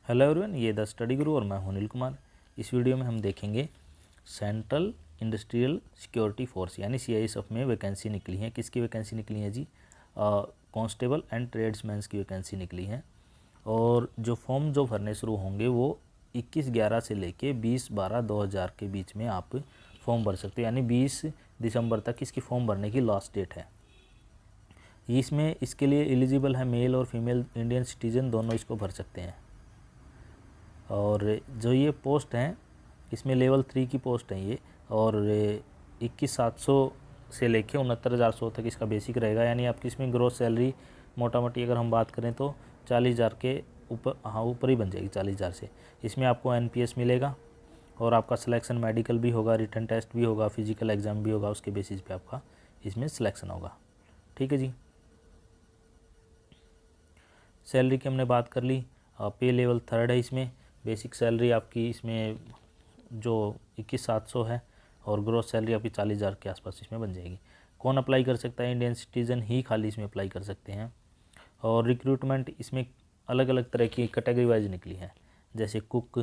Hello everyone, ये the study गुरु और मैं हूं अनिल कुमार। इस वीडियो में हम देखेंगे सेंट्रल इंडस्ट्रियल सिक्योरिटी फोर्स यानी सीआईएसएफ में वैकेंसी निकली है। किसकी वैकेंसी निकली है जी? कांस्टेबल एंड ट्रेड्समैन्स की वैकेंसी निकली है। और जो फॉर्म जो भरने शुरू होंगे वो 21/11 से लेके 20/12/2000 के बीच में आप फॉर्म भर सकते हो, यानी 20 दिसंबर तक इसकी फॉर्म भरने की लास्ट डेट है। इसमें इसके लिए एलिजिबल है मेल और फीमेल इंडियन सिटीजन, दोनों इसको भर सकते हैं। और जो ये पोस्ट हैं इसमें लेवल 3 की पोस्ट है ये, और 21,700 से लेके 69,100 तक इसका बेसिक रहेगा। यानी आपकी इसमें ग्रोस सैलरी मोटा मोटी अगर हम बात करें तो 40,000 के ऊपर, हाँ ऊपर ही बन जाएगी 40,000 से। इसमें आपको एनपीएस मिलेगा और आपका सिलेक्शन मेडिकल भी होगा, रिटन टेस्ट भी होगा, फिजिकल एग्ज़ाम भी होगा, उसके बेसिस पे आपका इसमें सिलेक्शन होगा। ठीक है जी। सैलरी की हमने बात कर ली। पे लेवल 3 है इसमें। बेसिक सैलरी आपकी इसमें जो 21,700 है और ग्रोस सैलरी आपकी 40,000 के आसपास इसमें बन जाएगी। कौन अप्लाई कर सकता है? इंडियन सिटीज़न ही खाली इसमें अप्लाई कर सकते हैं। और रिक्रूटमेंट इसमें अलग अलग तरह की कैटेगरी वाइज निकली है। जैसे कुक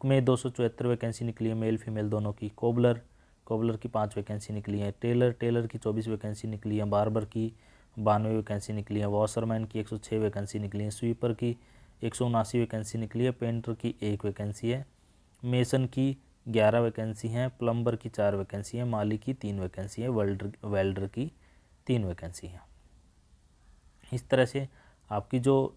में 274 वैकेंसी निकली है, मेल फीमेल दोनों की। कोबलर की 5 वैकेंसी निकली है। टेलर की 24 वैकेंसी निकली है। बार्बर की 92 वैकेंसी निकली है। वॉशरमैन की 106 वैकेंसी निकली है। स्वीपर की 179 वैकेंसी निकली है। पेंटर की 1 वैकेंसी है। मेसन की 11 वैकेंसी हैं। प्लम्बर की 4 वैकेंसी है। माली की 3 वैकेंसी है। वेल्डर की 3 वैकेंसी है। इस तरह से आपकी जो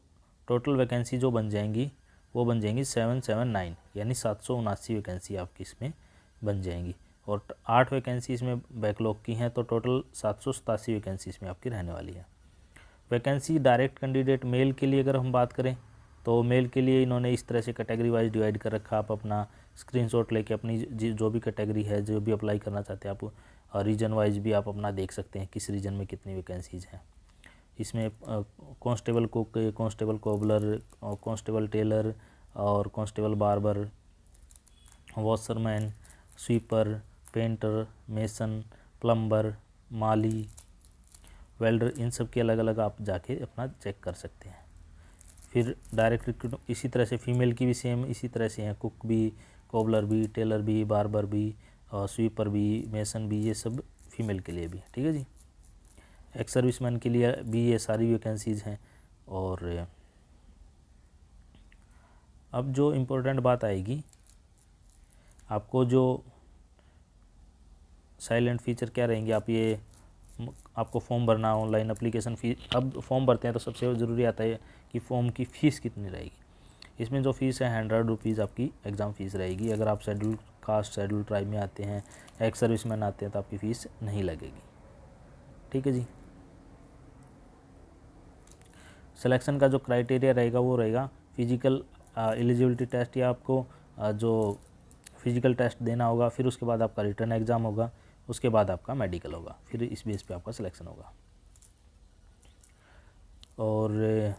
टोटल वैकेंसी जो बन जाएंगी वो बन जाएंगी 779, यानी 779 वैकेंसी आपकी इसमें बन जाएंगी। और 8 वैकेंसी इसमें बैकलॉग की हैं, तो टोटल 787 वैकेंसी इसमें आपकी रहने वाली है। वैकेंसी डायरेक्ट कैंडिडेट मेल के लिए अगर हम बात करें तो मेल के लिए इन्होंने इस तरह से कैटेगरी वाइज डिवाइड कर रखा। आप अपना स्क्रीनशॉट लेके अपनी जो भी कैटेगरी है, जो भी अप्लाई करना चाहते हैं आप, रीजन वाइज भी आप अपना देख सकते हैं किस रीजन में कितनी वैकेंसीज हैं। इसमें constable cook, constable cobbler, constable tailor और constable barber, washerman, sweeper, painter, mason, plumber, माली, वेल्डर, इन सब के अलग अलग आप जाके अपना चेक कर सकते हैं। फिर डायरेक्ट रिक्रूट इसी तरह से फीमेल की भी सेम इसी तरह से हैं। कुक भी, कोबलर भी, टेलर भी, बार्बर भी, स्वीपर भी, मेसन भी, ये सब फीमेल के लिए भी। ठीक है जी। एक्स सर्विसमैन के लिए भी ये सारी वैकेंसीज़ हैं। और अब जो इम्पोर्टेंट बात आएगी, आपको जो साइलेंट फीचर क्या रहेंगे, आपको फॉर्म भरना, ऑनलाइन एप्लीकेशन फ़ी। अब फॉर्म भरते हैं तो सबसे ज़रूरी आता है कि फ़ॉर्म की फ़ीस कितनी रहेगी। इसमें जो फ़ीस है 100 रुपीज़ आपकी एग्ज़ाम फ़ीस रहेगी। अगर आप शेड्यूल कास्ट, शेड्यूल ट्राइब में आते हैं, एक्स सर्विसमैन आते हैं, तो आपकी फ़ीस नहीं लगेगी। ठीक है जी। सिलेक्शन का जो क्राइटेरिया रहेगा वो रहेगा फिजिकल एलिजिबिलिटी टेस्ट, या आपको जो फिजिकल टेस्ट देना होगा, फिर उसके बाद आपका रिटर्न एग्ज़ाम होगा, उसके बाद आपका मेडिकल होगा, फिर इस बेस पे आपका सिलेक्शन होगा। और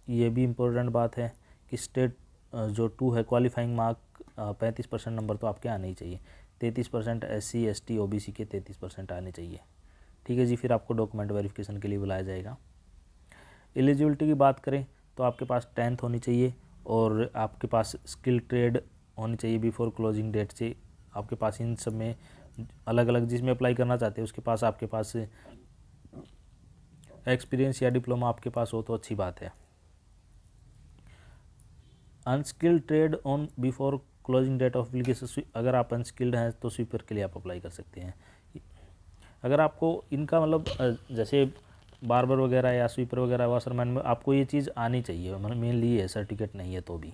ये भी इम्पोर्टेंट बात है कि स्टेट जो 2 है, क्वालिफाइंग मार्क 35% नंबर तो आपके आने ही चाहिए। 33% SC ST OBC के 33% आने चाहिए। ठीक है जी। फिर आपको डॉक्यूमेंट वेरिफिकेशन के लिए बुलाया जाएगा। एलिजिबिलिटी की बात करें तो आपके पास 10th होनी चाहिए और आपके पास स्किल ट्रेड होनी चाहिए बिफोर क्लोजिंग डेट से। आपके पास इन सब में अलग अलग जिसमें अप्लाई करना चाहते हैं उसके पास आपके पास एक्सपीरियंस या डिप्लोमा आपके पास हो तो अच्छी बात है। Unskilled trade on before closing date of application, अगर आप अनस्किल्ड हैं तो स्वीपर के लिए आप अप्लाई कर सकते हैं। अगर आपको इनका मतलब जैसे बार्बर वगैरह या स्वीपर वगैरह, वॉशरमैन में आपको ये चीज़ आनी चाहिए, मतलब मेनली ये है, सर्टिफिकेट नहीं है तो भी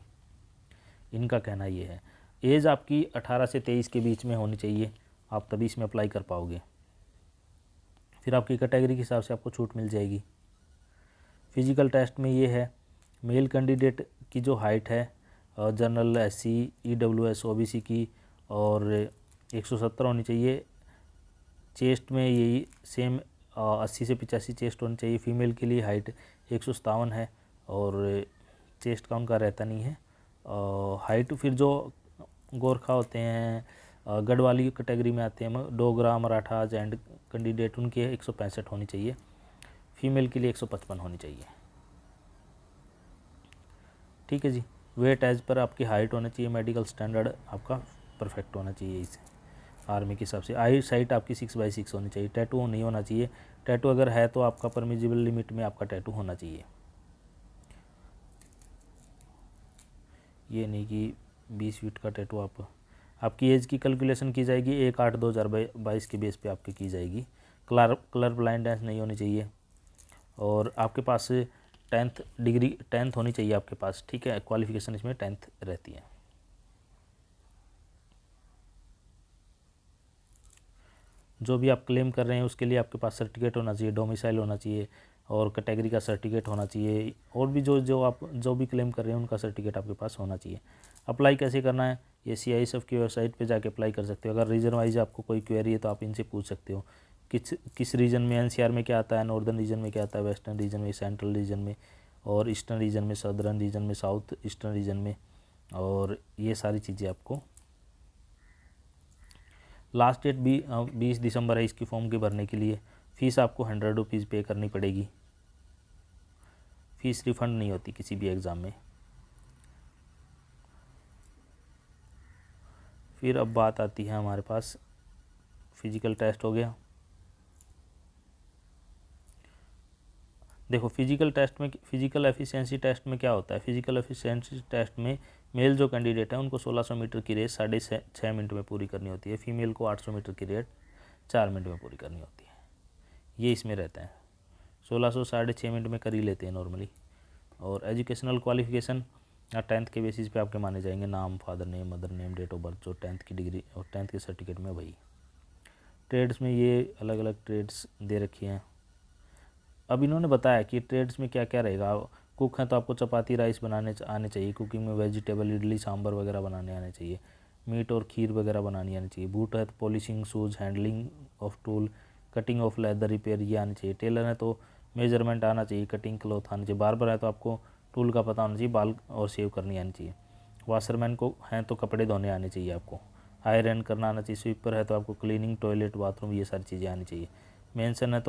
इनका कहना ये है। एज आपकी 18 से 23 के बीच में होनी चाहिए, आप तभी इसमें अप्लाई कर पाओगे। फिर आपकी कैटेगरी के हिसाब से आपको छूट मिल जाएगी। फिजिकल टेस्ट में ये है, मेल कैंडिडेट की जो हाइट है जनरल, SC, EWS, OBC की और 170 होनी चाहिए। चेस्ट में यही सेम 80 से 85 चेस्ट होनी चाहिए। फीमेल के लिए हाइट 157 है और चेस्ट का उनका रहता नहीं है हाइट। फिर जो गोरखा होते हैं, गढ़वाली कैटेगरी में आते हैं, डोगरा, मराठा एंड कैंडिडेट, उनकी 165 होनी चाहिए। फीमेल के लिए 155 होनी चाहिए। ठीक है जी। वेट एज पर आपकी हाइट होना चाहिए, मेडिकल स्टैंडर्ड आपका परफेक्ट होना चाहिए इसे आर्मी के हिसाब से। आई साइट आपकी 6/6 होनी चाहिए। टैटू नहीं होना चाहिए, टैटू अगर है तो आपका परमिजिबल लिमिट में आपका टैटू होना चाहिए। ये नहीं कि 20 फीट का टैटू आपकी एज की कैलकुलेशन की जाएगी 1/8/2022 के बेस पे आपकी की जाएगी। कलर ब्लाइंडनेस नहीं होनी चाहिए और आपके पास 10th होनी चाहिए आपके पास, ठीक है। क्वालिफिकेशन इसमें 10th रहती है। जो भी आप क्लेम कर रहे हैं उसके लिए आपके पास सर्टिफिकेट होना चाहिए, डोमिसाइल होना चाहिए और कैटेगरी का सर्टिफिकेट होना चाहिए, और भी जो भी क्लेम कर रहे हैं उनका सर्टिफिकेट आपके पास होना चाहिए। अप्लाई कैसे करना है, ये CISF की वेबसाइट पे जाके अप्लाई कर सकते हो। अगर रीजन वाइज आपको कोई क्वेरी है तो आप इनसे पूछ सकते हो किस रीजन में, NCR में क्या आता है, नॉर्दर्न रीजन में क्या आता है, वेस्टर्न रीजन में, सेंट्रल रीजन में, और ईस्टर्न रीजन में, सदर्न रीजन में, साउथ ईस्टर्न रीजन में, और ये सारी चीज़ें आपको। लास्ट डेट भी 20 दिसंबर है इसकी फॉर्म के भरने के लिए। फ़ीस आपको 100 रुपीज़ पे करनी पड़ेगी। फ़ीस रिफ़ंड नहीं होती किसी भी एग्ज़ाम में। फिर अब बात आती है हमारे पास, फिज़िकल टेस्ट हो गया। देखो फिज़िकल एफिशिएंसी टेस्ट में क्या होता है। फिज़िकल एफिशिएंसी टेस्ट में मेल जो कैंडिडेट है उनको 1600 मीटर की रेस 6.5 मिनट में पूरी करनी होती है। फीमेल को 800 मीटर की रेस 4 मिनट में पूरी करनी होती है। ये इसमें रहता है। 1600 6.5 मिनट में कर ही लेते हैं नॉर्मली। और एजुकेशनल क्वालिफिकेशन 10th के बेसिस पे आपके माने जाएंगे, नाम, father name, mother name, date of birth, जो 10th की डिग्री और 10th के सर्टिफिकेट में वही। ट्रेड्स में ये अलग अलग ट्रेड्स दे रखी हैं। अब इन्होंने बताया कि ट्रेड्स में क्या क्या रहेगा। कुक हैं तो आपको चपाती राइस बनाने आने चाहिए, कुकिंग में वेजिटेबल इडली सांभर वगैरह बनाने आने चाहिए, मीट और खीर वगैरह बनानी आनी चाहिए। बूट है तो polishing shoes, handling of tool, cutting of leather, repair ये आनी चाहिए। टेलर है तो मेजरमेंट आना चाहिए, कटिंग क्लॉथ आनी चाहिए। बार्बर है तो आपको टूल का पता होना चाहिए, बाल और शेव करनी आनी चाहिए। वाशरमैन को हैं तो कपड़े धोने आने चाहिए आपको, आयरन करना आना चाहिए। स्वीपर है तो आपको क्लीनिंग, टॉयलेट, बाथरूम ये सारी चीज़ें आनी चाहिए। मेसन है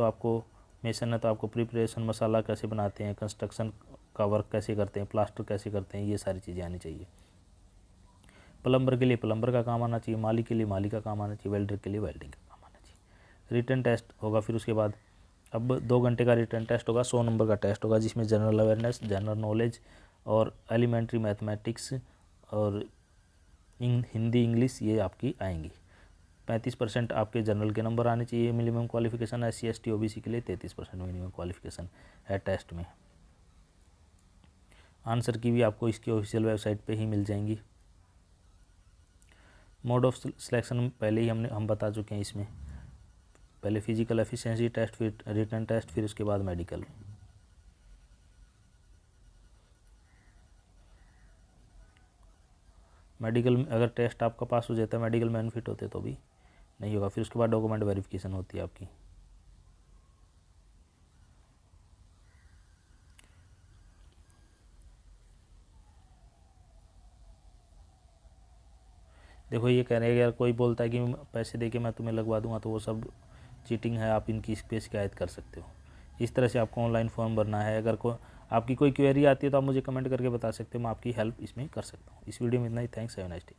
तो आपको प्रिपरेशन, मसाला कैसे बनाते हैं, कंस्ट्रक्शन का वर्क कैसे करते हैं, प्लास्टर कैसे करते हैं, ये सारी चीज़ें आनी चाहिए। प्लम्बर के लिए प्लम्बर का काम आना चाहिए, माली के लिए माली का काम आना चाहिए, वेल्डर के लिए वेल्डिंग का काम आना चाहिए। रिटन टेस्ट होगा फिर उसके बाद। अब 2 घंटे का रिटन टेस्ट होगा, 100 नंबर का टेस्ट होगा, जिसमें जनरल अवेयरनेस, जनरल नॉलेज और एलिमेंट्री मैथमेटिक्स और हिंदी इंग्लिश ये आपकी आएंगी। 35% आपके जनरल के नंबर आने चाहिए। Minimum qualification SC ST OBC के लिए 33% मिनिमम क्वालिफिकेशन है टेस्ट में। आंसर की भी आपको इसकी ऑफिशियल वेबसाइट पे ही मिल जाएंगी। मोड ऑफ सिलेक्शन पहले ही हम बता चुके हैं। इसमें पहले फिजिकल एफिशिएंसी टेस्ट, फिर रिटन टेस्ट, फिर उसके बाद मेडिकल। मेडिकल अगर टेस्ट आपका पास हो जाता है, मेडिकल में अनफिट होते तो भी नहीं होगा। फिर उसके बाद डॉक्यूमेंट वेरिफिकेशन होती है आपकी। देखो ये कह रहे हैं, अगर कोई बोलता है कि पैसे दे के मैं तुम्हें लगवा दूंगा तो वो सब चीटिंग है, आप इनकी इस पे शिकायत कर सकते हो। इस तरह से आपको ऑनलाइन फॉर्म भरना है। अगर आपकी कोई क्वेरी आती है तो आप मुझे कमेंट करके बता सकते हो, मैं आपकी हेल्प इसमें कर सकता हूँ। इस वीडियो में इतना ही। Thanks, have a nice day.